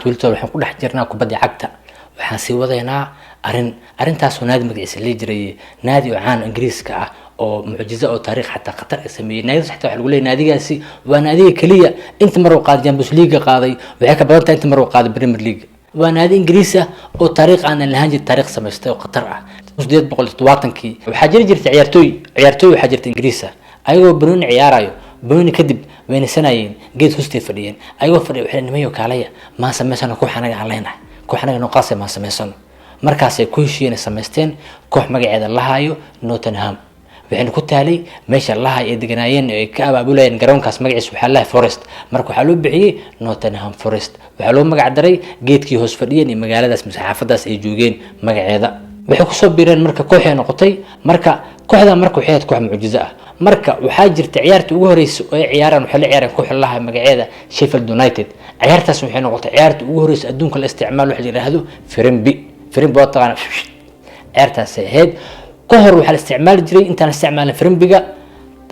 wiilto waxaan ku dhex jirnaa kubadda cagta waxaan sii wadaynaa arintaas oo naadi magaciisa la jiray naadi oo caan Ingiriiska ah oo mucjiso oo taariikh xataa khatar ay sameeyay naadigaas xataa waxa lagu leeyahay naadigaasi waa naadiga kaliya inta mar uu qaaday Champions League qaaday waxay ka badan tahay inta mar uu qaaday Premier League waa naadi Ingiriis ah oo taariikh aan lahayn jir taariikh sameystay oo khatar ah 820kii waxaa jirtay ciyaartooy waxaa jirtay Ingiriis ah ayagoo Bruno ciyaarayo Bruno kadib wayna sanayeen geed hoosteed fadhiyeen ayagoo fadhiyo waxay nimayo kaalaya ma sameysano ku xanaga aan leenahay ku xanaga noo qaasay ma sameysano markaas ay ku heshiiyeen sameysteen koox magaceeda la hayo Nottingham waxaan ku taalay meesha la hayo deganayeen ay ka abaabulayeen garoonkaas magaciisa waxa la Forest marka waxa loo bixiyay Nottingham Forest waxa loo magac daray geedkii hoos fadhiyeen ee magaaladaas masaafadaas ay joogeen magaceeda waxay ku soo biireen marka koox ay noqotay marka kooxda marka waxay ahayd koox mucjiso ah marka waxaa jirtay ciyaarta ugu horeysay oo ay ciyaaraan waxa la ciyaareen koox laha magaceeda Sheffield United ciyaartaas waxay noqotay ciyaarta ugu horeysay adduunka la isticmaalo waxa la yiraahdo Firimbi waa taqaan ciyaartaas ahayd ka hor waxa la isticmaali jiray intaan isticmaalin Firimbiga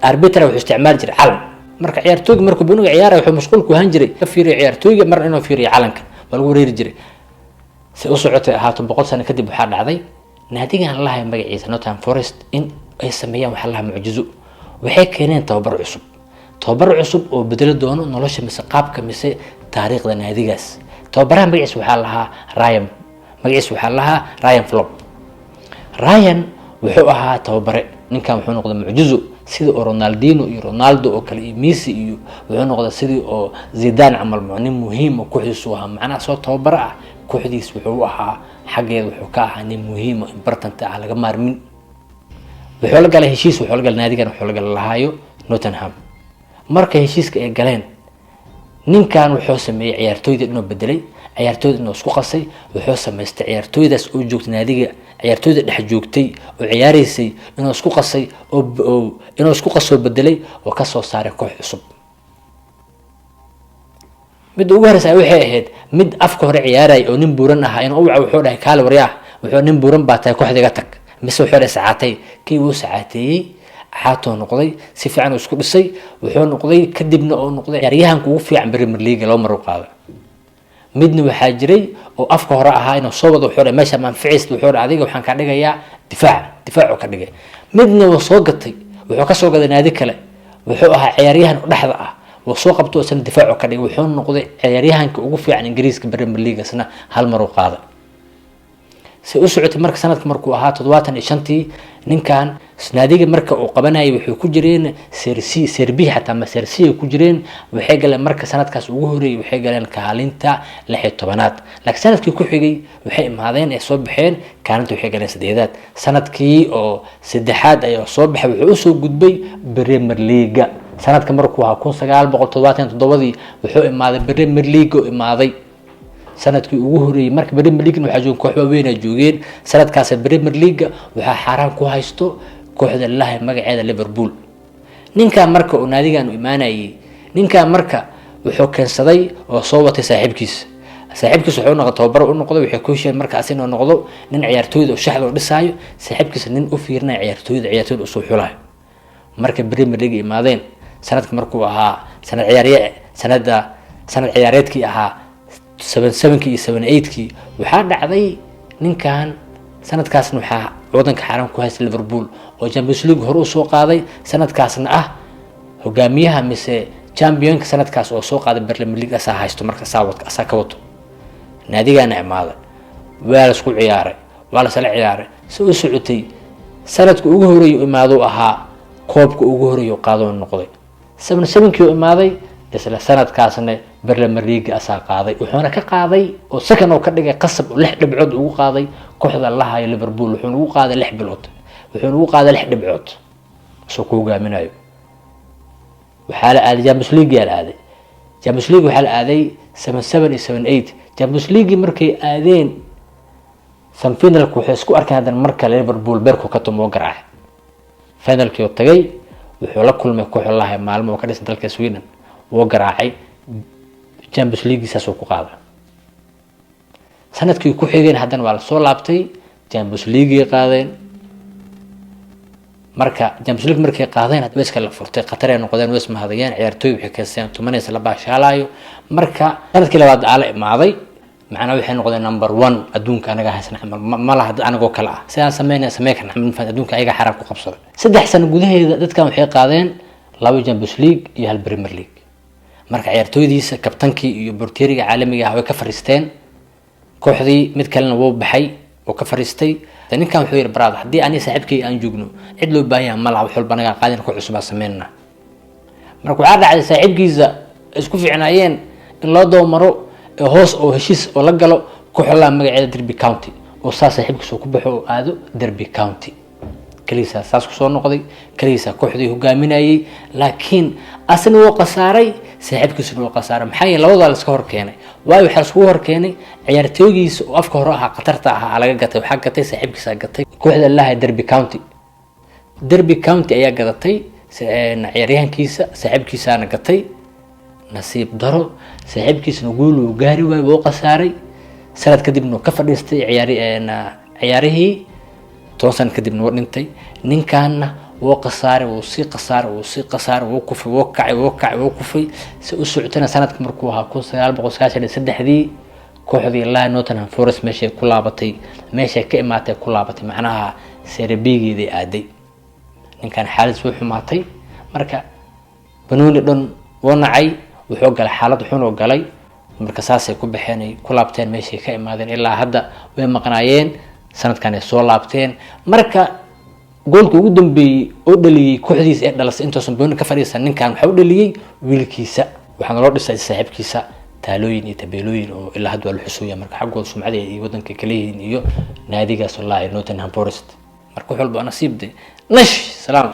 arbitra wuxuu isticmaali jiray calan marka ciyaartooyga markuu bunuga ciyaarayo wuxuu mashquul ku ahaan jiray ka fiiriyo ciyaartooyga mar inuu fiiriyo calanka waa lagu wareeri jiray si u socotay ahaato 100 sano kadib waxa dhacday naadigan la hayo magaciisa Nottingham Forest in ay sameeyaan waxa la mucjiso waxay keeneen tababar cusub oo bedeli doono nolosha mise qaabka mise taariikhda naadigaas tababaraha magaciisa waxa lahaa Ryan Flop Ryan wuxuu ahaa tababare ninkan wuxuu noqday mucjiso sida Ronaldinho iyo Ronaldo oo kale iyo Messi iyo wuxuu noqday sidii oo Zidane amal nin muhiim oo kooxdiisu ahaa macna soo tababare ah kooxdiis wuxuu ahaa xageed wuxuu ka ahaa nin muhiim oo important ah laga maarmin wuxuu la galay heshiis wuxuu la galay naadigan wuxuu la galay lahayo Nottingham marka heshiiska ay galeen ninkan wuxuu sameeyay ciyaartooyda inuu bedelay ciyaartooyda inuu isku qasay wuxuu sameystay ciyaartooydaas oo joogtay naadiga ciyaartooyda dhex joogtay oo ciyaareysay inuu isku qasay oo inuu isku qaso bedelay oo ka soo saaray koox cusub mid ugu horeysay waxay ahayd mid afka hore ciyaaray oo nin buuran ah inuu wuxuu dhahay kaal waryaa wuxuu nin buuran baatay kooxdiga tag mise wuxuu saacatay kii uu saacateeyay xaato noqday si fiican isku dhisay wuxuu noqday kadibna oo noqday ciyaaryahanka ugu fiican Premier League loo mar u qaaday midna waxa jiray oo afka hore ahaa inuu soo wado wuxuu meesha manfaciis wuxuu adiga waxaan ka dhigayaa difaac ka dhigay midna uu soo gatay wuxuu ka soo gaday naadi kale wuxuu ahaa ciyaaryahan dhaxda ah oo soo qabto oo san difaac ka dhigay wuxuu noqday ciyaaryahanka ugu fiican Ingiriiska Premier League asna hal mar u qaaday si u socotay marka sanadka markuu ahaa 75tii ninkan naadiga marka uu qabanayay wuxuu ku jireen Serbia hatta ma Serbia ku jireen waxay galeen marka sanadkaas ugu horeeyay waxay galeen kaalinta 16aad laakiin sanadkii ku xigay waxay imaadeen ay soo baxeen kaalinta waxay galeen 8aad sanadkii oo 3aad ay soo baxay wuxuu u soo gudbay Premier League sanadka markuu ahaa 1977 wuxuu imaaday Premier League oo imaaday sanadkii ugu horeeyay marka Premier League waxa joogay koox weyn ay joogeen sanadkaas Premier League waxa xaraan ku haysto kooxda lahay magaceeda Liverpool ninka marka uu naadigan u imaanayay ninka marka wuxuu keensaday oo soo watay saaxiibkiis wuxuu noqday tababar u noqday waxay ku heshiiyeen marka asina noqdo nin ciyaartooyda shaxda u dhisaayo saaxiibkiis nin u fiirnay ciyaartooyda u soo xulay marka Premier League imaadeen sanadka markuu ahaa sanad ciyaareedkii ahaa 77kii 78kii waxa dhacday ninkan sanadkaasna waxa wadanka xaraan ku haystay Liverpool oo Champions League hore u soo qaaday sanadkaasna ah hogaamiyaha mise championka sanadkaas oo soo qaaday Premier League asaa haysto marka saawad asaa ka wato naadigan imaaday waa la isku ciyaaray waa la sala ciyaaray soo socotay sanadka ugu horeeyay imaado ahaa koobka ugu horeeyay qaado noqday 77kii imaaday isla sanadkaasna Premier League asaa qaaday wuxuuna ka qaaday oo sakan oo ka dhigay qasab 6 dhibcood ugu qaaday kooxda la hayo Liverpool wuxuuna ugu qaaday 6 bilood wuxuuna ugu qaaday 6 dhibcood soo ku hogaaminayo waxa la aaday Champions League waxa la aaday 77 iyo 78 Champions League markay aadeen semifinalku waxay isku arkeen marka Liverpool beerku ka tumo garaac finalkii oo tagay wuxuu la kulmay koox la hayo maalmo oo ka dhisan dalka Sweden oo garaacay Champions League saasoo ku qaaday sanadkii ku xigeen haddana waa la soo laabtay Champions League qaadeen marka Champions League markay qaadeen hadba iska la furtay qatar ay noqdeen way isma hadayeen ciyaartooy waxay ka seen tumanaysa la baashaalaayo marka sanadkii labaad ala imaaday macnaha waxay noqdeen number 1 adduunka anaga haysan xamal ma laha anagoo kala ah sidaan sameeyna xamal adduunka ayaga xarab ku qabsaday 3 sano gudaheeda dadkan waxay qaadeen 2 Champions League iyo 1 Premier League marka ciyaartooydiisa kabtankii iyo borteeriga caalamiga ah way ka fariisteen kooxdii mid kalena wuu baxay oo ka fariistay ninkan wuxuu yiri baraad hadii aan saaxiibkay aan joogno cid loo baahan ma laha wax walba naga qaadin ku cusub sameeyna marka waxa dhacday saaxiibkiisa isku fiicnaayeen in loo doomaro hoos oo heshiis oo la galo kooxda magaceeda Derby County oo saaxiibkiisa ku baxo aado Derby County kaliisa saas ku soo noqday kaliisa kooxdii hogaaminayay laakiin asna wuu qasaaray saaxiibkiisa wuu qasaaray maxay labada la iska hor keenay waayo waxa isku hor keenay ciyaartooygiisa oo afka hore ah qatarta ah laga gatay waxa gatay saaxiibkiisa gatay kooxda laha Derby County ayaa gadatay ciyaaryahankiisa saaxiibkiisa ana gatay nasiib daro saaxiibkiisna guul uu gaari waay oo qasaaray sanad kadibna ka fadhiistay ciyaarihii 10 sano kadibna wuu dhintay ninkaana wuu qasaaray wuu si qasaaray wuu kufay wuu kufay si u socotana sanadka markuu ahaa 1993 kooxdii la Nottingham Forest meesha ku laabatay macnaha Serie B-geedii aaday ninkan xaalad soo xumaatay marka banooni dhan wanacay wuxuu galay xaalad xun oo galay marka saasay ku baxeenay ku laabteen meesha ka imaadeen ilaa hadda way maqnaayeen sanadkan ay soo laabteen marka goolka ugu dambeeyay oo dhaliyay kooxdiisa ee dhalasay intoosan banooni ka fadhiisan ninkan waxa uu dhaliyay wiilkiisa waxaan loo dhisay saaxiibkiisa taalooyin iyo tabeelooyin oo ilaa hadda la xusuuya marka xaqooda sumcada iyo wadanka kaleeyeen iyo naadigaas wallahi Nottingham Forest marka wuxuu walba nasiib day nash salaam